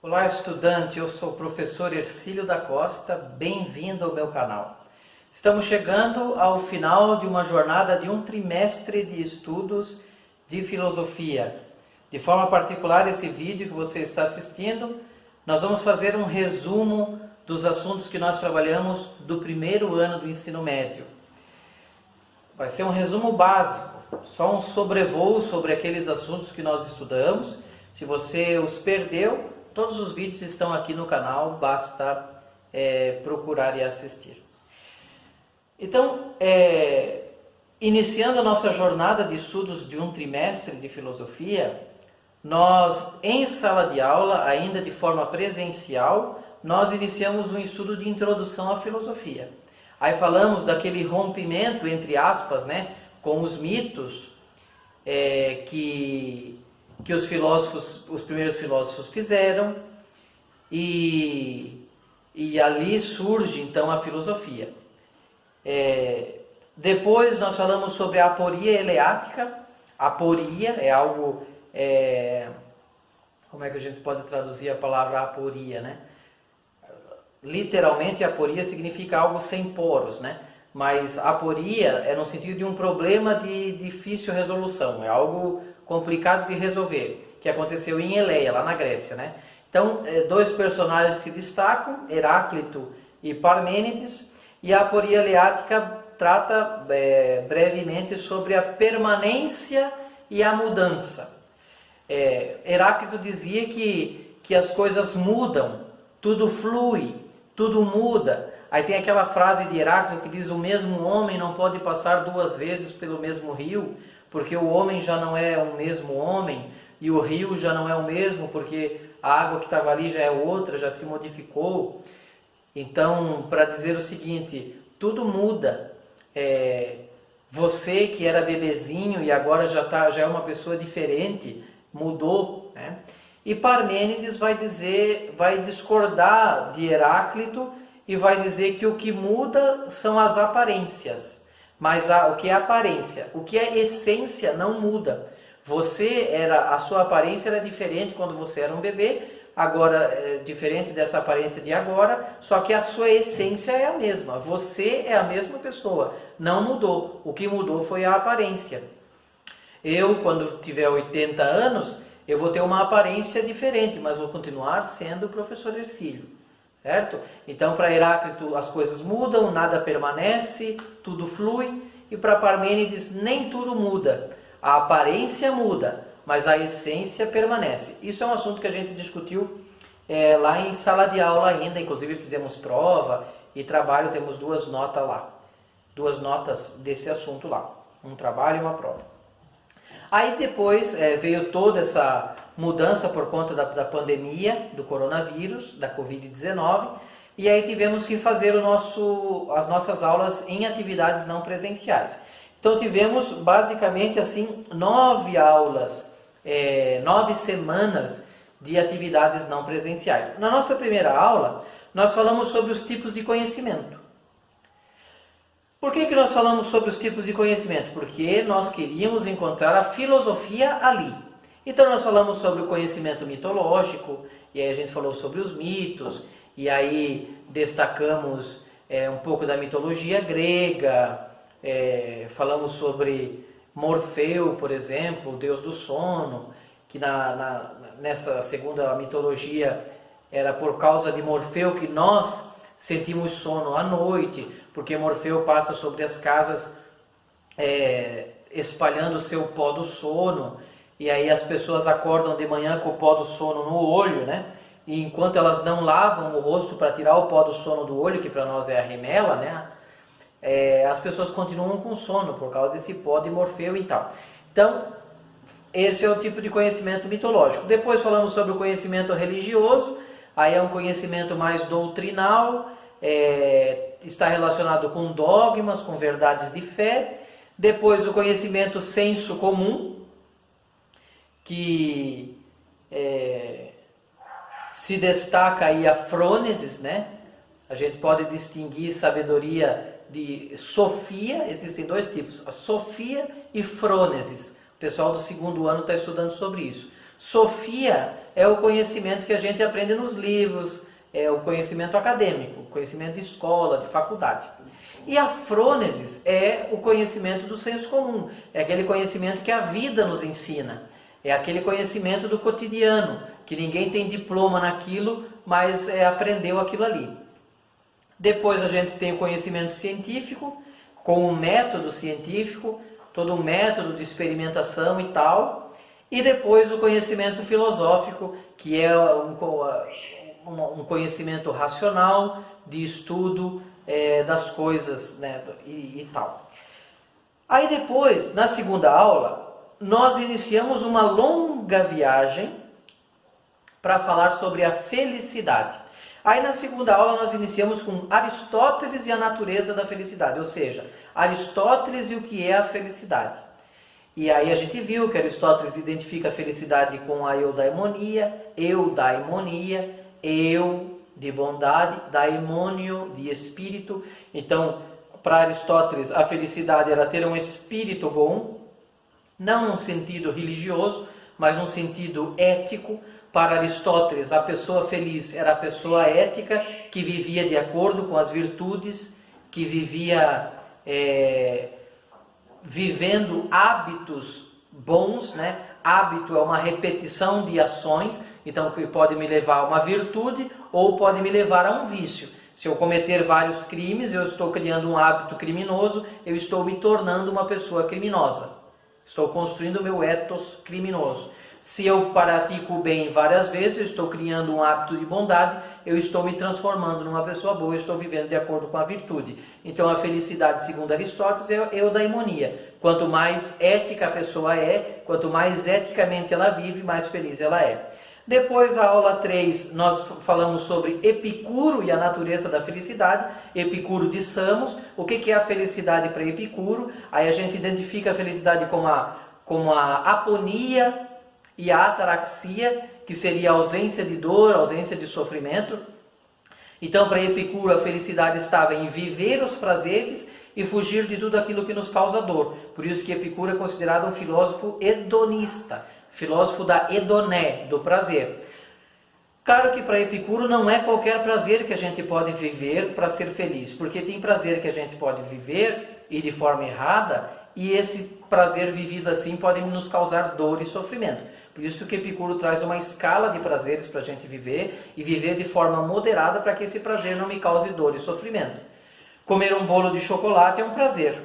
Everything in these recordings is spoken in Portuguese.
Olá, estudante, eu sou o professor Hercílio da Costa, bem-vindo ao meu canal. Estamos chegando ao final de uma jornada de um trimestre de estudos de filosofia. De forma particular, esse vídeo que você está assistindo, nós vamos fazer um resumo dos assuntos que nós trabalhamos do primeiro ano do ensino médio. Vai ser um resumo básico, só um sobrevoo sobre aqueles assuntos que nós estudamos. Se você os perdeu, todos os vídeos estão aqui no canal, basta procurar e assistir. Então, iniciando a nossa jornada de estudos de um trimestre de filosofia, nós, em sala de aula, ainda de forma presencial, nós iniciamos um estudo de introdução à filosofia. Aí falamos daquele rompimento, entre aspas, com os mitos que os primeiros filósofos fizeram, e ali surge então a filosofia. Depois nós falamos sobre a aporia eleática. Aporia é algo, como é que a gente pode traduzir a palavra aporia, Literalmente aporia significa algo sem poros, Mas aporia é no sentido de um problema de difícil resolução, é algo complicado de resolver, que aconteceu em Eleia, lá na Grécia, Então, dois personagens se destacam, Heráclito e Parmênides, e a aporia eleática trata brevemente sobre a permanência e a mudança. Heráclito dizia que as coisas mudam, tudo flui, tudo muda. Aí tem aquela frase de Heráclito que diz: o mesmo homem não pode passar duas vezes pelo mesmo rio, porque o homem já não é o mesmo homem, e o rio já não é o mesmo, porque a água que estava ali já é outra, já se modificou. Então, para dizer o seguinte, tudo muda. Você que era bebezinho e agora já é uma pessoa diferente, mudou. E Parmênides vai discordar de Heráclito e vai dizer que o que muda são as aparências. Mas o que é aparência? O que é essência não muda. A sua aparência era diferente quando você era um bebê, agora é diferente dessa aparência de agora, só que a sua essência é a mesma. Você é a mesma pessoa, não mudou. O que mudou foi a aparência. Eu, quando tiver 80 anos, eu vou ter uma aparência diferente, mas vou continuar sendo o professor Hercílio. Certo? Então, para Heráclito as coisas mudam, nada permanece, tudo flui, e para Parmênides nem tudo muda. A aparência muda, mas a essência permanece. Isso é um assunto que a gente discutiu lá em sala de aula ainda, inclusive fizemos prova e trabalho, temos duas notas desse assunto lá, um trabalho e uma prova. Aí depois veio toda essa mudança por conta da pandemia, do coronavírus, da Covid-19, e aí tivemos que fazer as nossas aulas em atividades não presenciais. Então tivemos basicamente 9 aulas, 9 semanas de atividades não presenciais. Na nossa primeira aula, nós falamos sobre os tipos de conhecimento. Por que nós falamos sobre os tipos de conhecimento? Porque nós queríamos encontrar a filosofia ali. Então nós falamos sobre o conhecimento mitológico, e aí a gente falou sobre os mitos, e aí destacamos um pouco da mitologia grega, falamos sobre Morfeu, por exemplo, o deus do sono, que nessa segunda mitologia era por causa de Morfeu que nós sentimos sono à noite, porque Morfeu passa sobre as casas espalhando o seu pó do sono, e aí as pessoas acordam de manhã com o pó do sono no olho, E enquanto elas não lavam o rosto para tirar o pó do sono do olho, que para nós é a remela, as pessoas continuam com sono por causa desse pó de Morfeu e tal. Então, esse é o tipo de conhecimento mitológico. Depois falamos sobre o conhecimento religioso, aí é um conhecimento mais doutrinal, está relacionado com dogmas, com verdades de fé. Depois o conhecimento senso comum, que se destaca aí a frônesis, A gente pode distinguir sabedoria de sofia, existem dois tipos, a sofia e frônesis. O pessoal do segundo ano está estudando sobre isso. Sofia é o conhecimento que a gente aprende nos livros, é o conhecimento acadêmico, conhecimento de escola, de faculdade. E a frônesis é o conhecimento do senso comum, é aquele conhecimento que a vida nos ensina, é aquele conhecimento do cotidiano, que ninguém tem diploma naquilo, mas aprendeu aquilo ali. Depois a gente tem o conhecimento científico, com o método científico, todo um método de experimentação e tal. E depois o conhecimento filosófico, que é um conhecimento racional, de estudo das coisas, né, e tal. Aí depois, na segunda aula, nós iniciamos uma longa viagem para falar sobre a felicidade. Aí na segunda aula nós iniciamos com Aristóteles e a natureza da felicidade, ou seja, Aristóteles e o que é a felicidade. E aí a gente viu que Aristóteles identifica a felicidade com a eudaimonia, eu de bondade, daimônio de espírito. Então, para Aristóteles, a felicidade era ter um espírito bom, não num sentido religioso, mas num sentido ético. Para Aristóteles, a pessoa feliz era a pessoa ética, que vivia de acordo com as virtudes, que vivia vivendo hábitos bons, né? Hábito é uma repetição de ações, então que pode me levar a uma virtude ou pode me levar a um vício. Se eu cometer vários crimes, eu estou criando um hábito criminoso, eu estou me tornando uma pessoa criminosa. Estou construindo o meu ethos criminoso. Se eu pratico o bem várias vezes, eu estou criando um hábito de bondade, eu estou me transformando numa pessoa boa, eu estou vivendo de acordo com a virtude. Então a felicidade, segundo Aristóteles, é eudaimonia. Quanto mais ética a pessoa é, quanto mais eticamente ela vive, mais feliz ela é. Depois, a aula 3, nós falamos sobre Epicuro e a natureza da felicidade. Epicuro de Samos. O que é a felicidade para Epicuro? Aí a gente identifica a felicidade como a aponia e a ataraxia, que seria a ausência de dor, a ausência de sofrimento. Então, para Epicuro, a felicidade estava em viver os prazeres e fugir de tudo aquilo que nos causa dor. Por isso que Epicuro é considerado um filósofo hedonista, filósofo da hedoné, do prazer. Claro que para Epicuro não é qualquer prazer que a gente pode viver para ser feliz, porque tem prazer que a gente pode viver e de forma errada, e esse prazer vivido assim pode nos causar dor e sofrimento. Por isso que Epicuro traz uma escala de prazeres para a gente viver e viver de forma moderada para que esse prazer não me cause dor e sofrimento. Comer um bolo de chocolate é um prazer.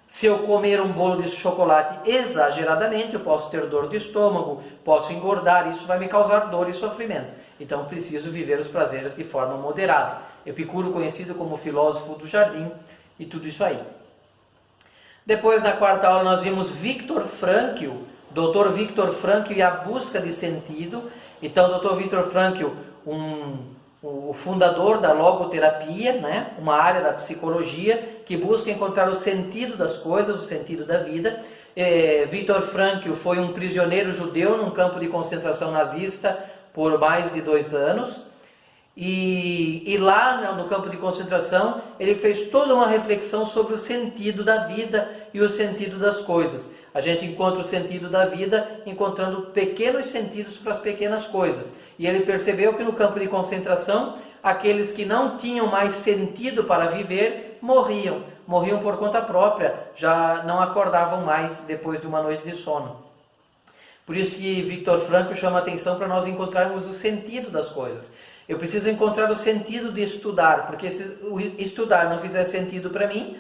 Se eu comer um bolo de chocolate exageradamente, eu posso ter dor de estômago, posso engordar, isso vai me causar dor e sofrimento. Então eu preciso viver os prazeres de forma moderada. Epicuro, conhecido como filósofo do jardim, e tudo isso aí. Depois, na quarta aula, nós vimos Viktor Frankl, Dr. Viktor Frankl e a busca de sentido. Então, Dr. Viktor Frankl, o fundador da logoterapia, né? Uma área da psicologia que busca encontrar o sentido das coisas, o sentido da vida. Viktor Frankl foi um prisioneiro judeu num campo de concentração nazista por mais de 2 anos. E lá no campo de concentração ele fez toda uma reflexão sobre o sentido da vida e o sentido das coisas. A gente encontra o sentido da vida encontrando pequenos sentidos para as pequenas coisas. E ele percebeu que no campo de concentração, aqueles que não tinham mais sentido para viver, morriam por conta própria, já não acordavam mais depois de uma noite de sono. Por isso que Viktor Frankl chama a atenção para nós encontrarmos o sentido das coisas. Eu preciso encontrar o sentido de estudar, porque se o estudar não fizer sentido para mim,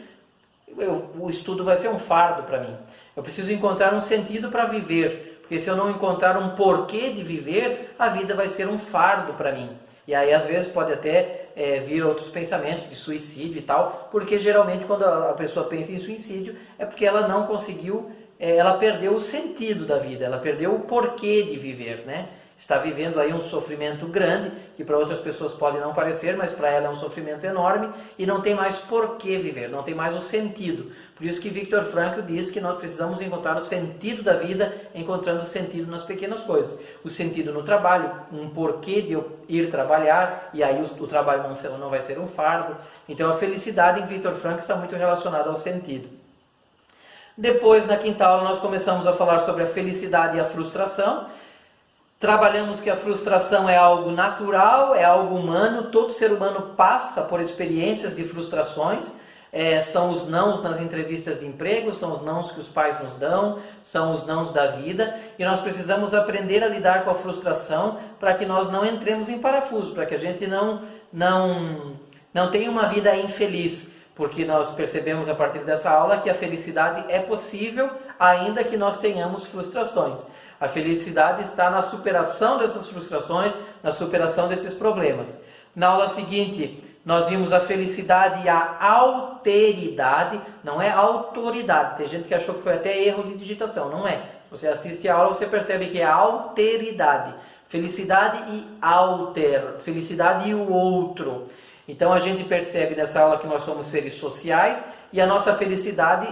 o estudo vai ser um fardo para mim. Eu preciso encontrar um sentido para viver, porque se eu não encontrar um porquê de viver, a vida vai ser um fardo para mim. E aí às vezes pode até vir outros pensamentos de suicídio e tal, porque geralmente quando a pessoa pensa em suicídio é porque ela não conseguiu, ela perdeu o sentido da vida, ela perdeu o porquê de viver, né? Está vivendo aí um sofrimento grande, que para outras pessoas pode não parecer, mas para ela é um sofrimento enorme e não tem mais por que viver, não tem mais o sentido. Por isso que Viktor Frankl diz que nós precisamos encontrar o sentido da vida, encontrando o sentido nas pequenas coisas. O sentido no trabalho, um porquê de eu ir trabalhar, e aí o trabalho não vai ser um fardo. Então a felicidade em Viktor Frankl está muito relacionada ao sentido. Depois, na quinta aula, nós começamos a falar sobre a felicidade e a frustração, Trabalhamos que a frustração é algo natural, é algo humano, todo ser humano passa por experiências de frustrações, são os nãos nas entrevistas de emprego, são os nãos que os pais nos dão, são os nãos da vida, e nós precisamos aprender a lidar com a frustração para que nós não entremos em parafuso, para que a gente não tenha uma vida infeliz, porque nós percebemos a partir dessa aula que a felicidade é possível ainda que nós tenhamos frustrações. A felicidade está na superação dessas frustrações, na superação desses problemas. Na aula seguinte, nós vimos a felicidade e a alteridade, não é autoridade. Tem gente que achou que foi até erro de digitação, não é. Se você assiste a aula, você percebe que é alteridade. Felicidade e alter, felicidade e o outro. Então a gente percebe nessa aula que nós somos seres sociais e a nossa felicidade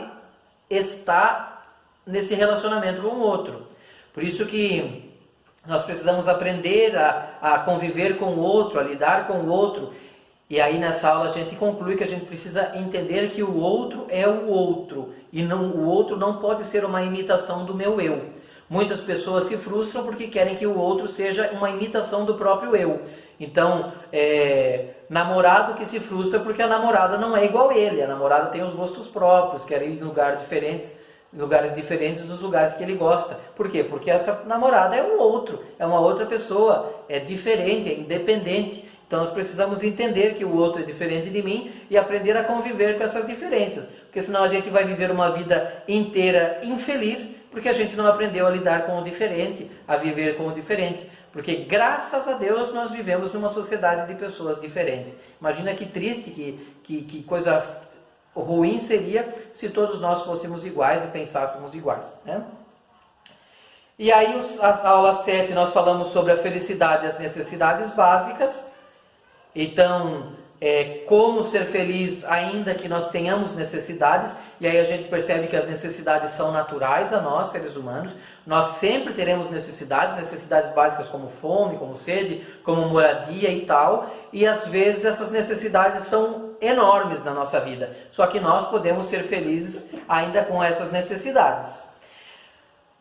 está nesse relacionamento com o outro. Por isso que nós precisamos aprender a conviver com o outro, a lidar com o outro. E aí nessa aula a gente conclui que a gente precisa entender que o outro é o outro. E o outro não pode ser uma imitação do meu eu. Muitas pessoas se frustram porque querem que o outro seja uma imitação do próprio eu. Então, namorado que se frustra porque a namorada não é igual a ele. A namorada tem os gostos próprios, quer ir em lugares diferentes dos lugares que ele gosta. Por quê? Porque essa namorada é um outro, é uma outra pessoa, é diferente, é independente. Então nós precisamos entender que o outro é diferente de mim e aprender a conviver com essas diferenças. Porque senão a gente vai viver uma vida inteira infeliz, porque a gente não aprendeu a lidar com o diferente, a viver com o diferente. Porque graças a Deus nós vivemos numa sociedade de pessoas diferentes. Imagina que triste, que coisa ruim seria se todos nós fôssemos iguais e pensássemos iguais, né? E aí, a aula 7, nós falamos sobre a felicidade e as necessidades básicas. Então, como ser feliz ainda que nós tenhamos necessidades. E aí a gente percebe que as necessidades são naturais a nós, seres humanos. Nós sempre teremos necessidades básicas como fome, como sede, como moradia e tal. E às vezes essas necessidades são enormes na nossa vida. Só que nós podemos ser felizes ainda com essas necessidades.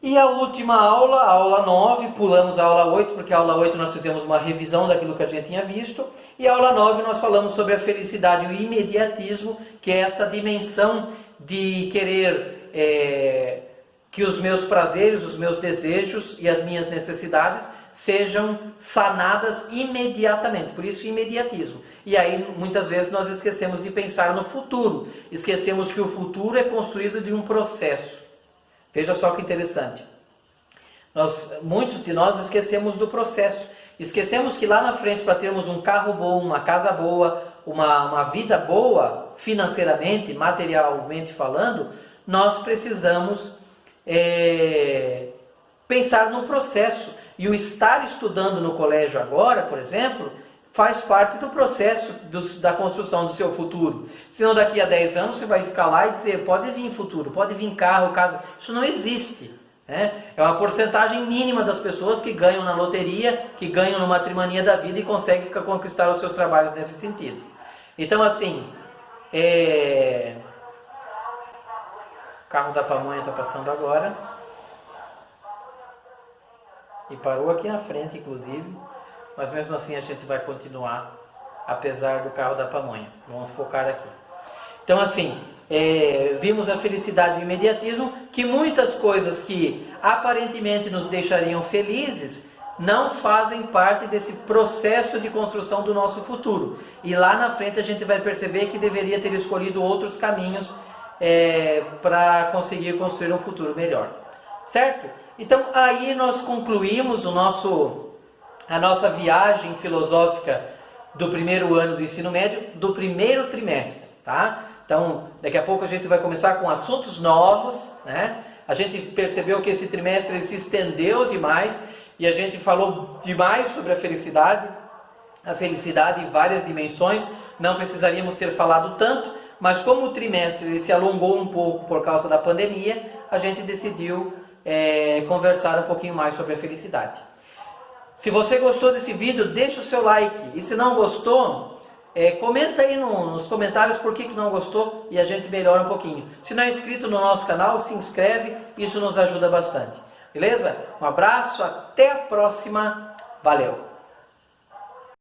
E a última aula, a aula 9, pulamos a aula 8, porque a aula 8 nós fizemos uma revisão daquilo que a gente tinha visto. E a aula 9 nós falamos sobre a felicidade e o imediatismo, que é essa dimensão de querer que os meus prazeres, os meus desejos e as minhas necessidades sejam sanadas imediatamente. Por isso, imediatismo. E aí, muitas vezes, nós esquecemos de pensar no futuro. Esquecemos que o futuro é construído de um processo. Veja só que interessante. Muitos de nós esquecemos do processo. Esquecemos que lá na frente, para termos um carro bom, uma casa boa, uma vida boa, financeiramente, materialmente falando, nós precisamos pensar no processo. E o estar estudando no colégio agora, por exemplo, faz parte do processo da construção do seu futuro. Senão daqui a 10 anos você vai ficar lá e dizer, pode vir futuro, pode vir carro, casa. Isso não existe. É uma porcentagem mínima das pessoas que ganham na loteria, que ganham no matrimania da vida e conseguem conquistar os seus trabalhos nesse sentido. Então assim, o carro da pamonha está passando agora. E parou aqui na frente, inclusive. Mas mesmo assim a gente vai continuar, apesar do carro da pamonha. Vamos focar aqui. Então assim, vimos a felicidade e o imediatismo, que muitas coisas que aparentemente nos deixariam felizes, não fazem parte desse processo de construção do nosso futuro. E lá na frente a gente vai perceber que deveria ter escolhido outros caminhos para conseguir construir um futuro melhor. Certo? Então aí nós concluímos a nossa viagem filosófica do primeiro ano do ensino médio, do primeiro trimestre, tá? Então, daqui a pouco a gente vai começar com assuntos novos, né? A gente percebeu que esse trimestre ele se estendeu demais e a gente falou demais sobre a felicidade em várias dimensões. Não precisaríamos ter falado tanto, mas como o trimestre ele se alongou um pouco por causa da pandemia, a gente decidiu conversar um pouquinho mais sobre a felicidade. Se você gostou desse vídeo, deixa o seu like. E se não gostou, comenta aí nos comentários por que não gostou e a gente melhora um pouquinho. Se não é inscrito no nosso canal, se inscreve, isso nos ajuda bastante. Beleza? Um abraço, até a próxima. Valeu!